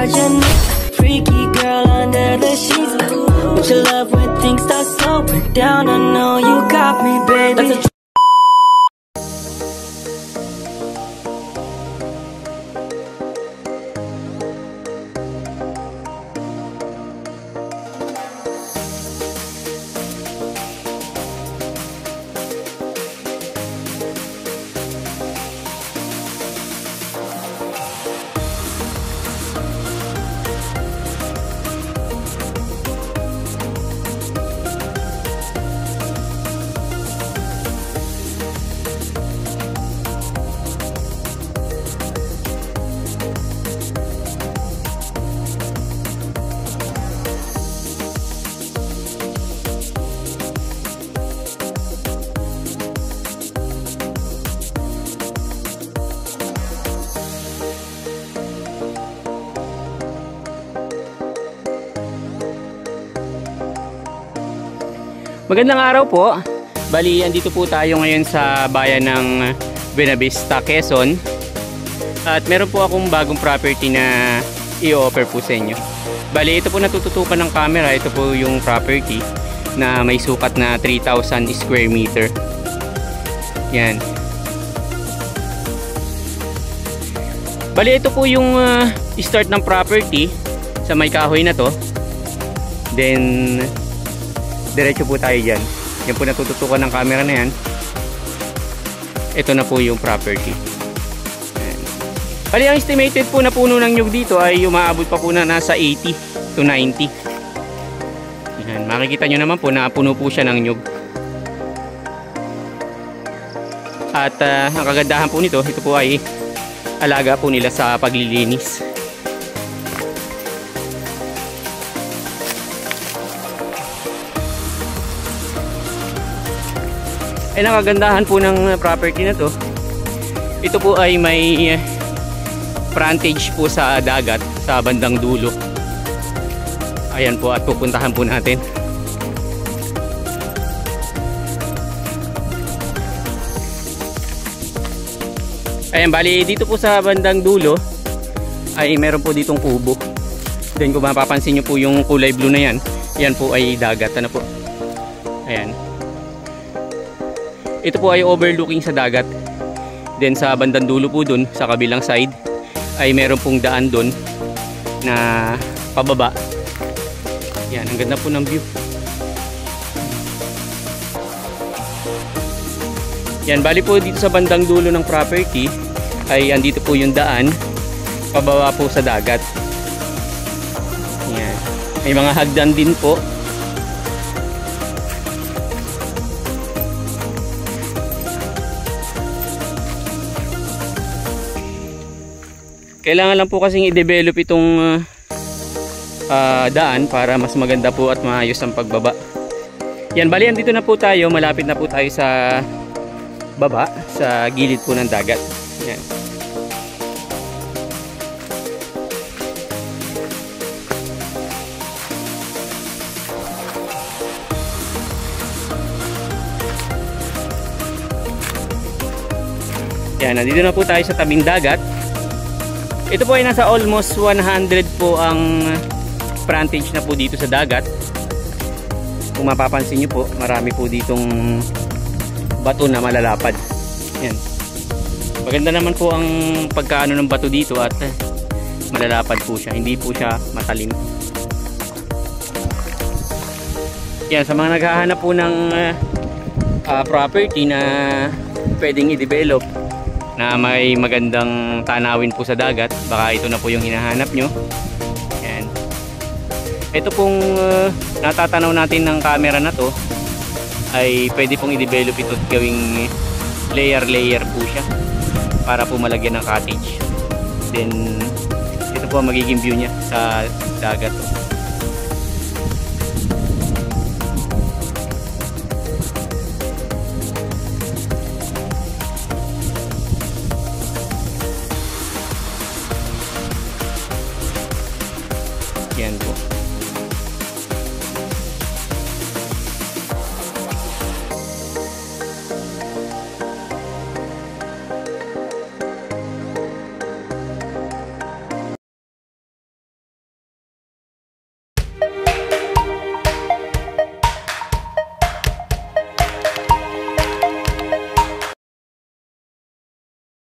project. Freaky girl under the sheets. But you love when things start slowing down. I know you got me, baby. Magandang araw po. Bali, andito po tayo ngayon sa bayan ng Buena Vista, Quezon. At meron po akong bagong property na i-offer po sa inyo. Bali, ito po natututukan ng camera. Ito po yung property na may sukat na 3,000 square meter. Yan. Bali, ito po yung start ng property sa may kahoy na to. Then diretso po tayo dyan. Yan po natututukan ng camera na yan. Ito na po yung property. Ayan. Bali, ang estimated po na puno ng nyug dito ay umaabot pa po na nasa 80 to 90. Ayan. Makikita nyo naman po na puno po siya ng nyug. At ang kagandahan po nito, ito po ay alaga po nila sa paglilinis. Ay, nakagandahan po ng property na to, ito po ay may frontage po sa dagat sa bandang dulo. Ayan po, at pupuntahan po natin. Ayan, bali dito po sa bandang dulo ay meron po ditong kubo. Then kung mapapansin nyo po yung kulay blue na yan, yan po ay dagat. Ano po? Ayan. Ito po ay overlooking sa dagat. Then sa bandang dulo po dun, sa kabilang side, ay meron pong daan dun na pababa. Yan, ang ganda po ng view. Yan, bali po dito sa bandang dulo ng property ay andito po yung daan pababa po sa dagat. Yan. May mga hagdan din po. Kailangan lang po kasing i-develop itong daan para mas maganda po at maayos ang pagbaba. Yan, bali andito na po tayo, malapit na po tayo sa baba, sa gilid po ng dagat. Yan. Yan, nandito na po tayo sa tabing dagat. Ito po ay nasa almost 100 po ang frontage na po dito sa dagat. Kung mapapansin nyo po, marami po ditong bato na malalapad. Yan. Maganda naman po ang pagkaano ng bato dito at malalapad po siya. Hindi po siya matalim. Yan, sa mga naghahanap po ng property na pwedeng i-develop na may magandang tanawin po sa dagat, baka ito na po yung hinahanap nyo. Yan. Ito pong natatanaw natin ng camera na to ay pwede pong i-develop ito at gawing layer po siya para po malagyan ng cottage. Then ito po ang magiging view niya sa dagat.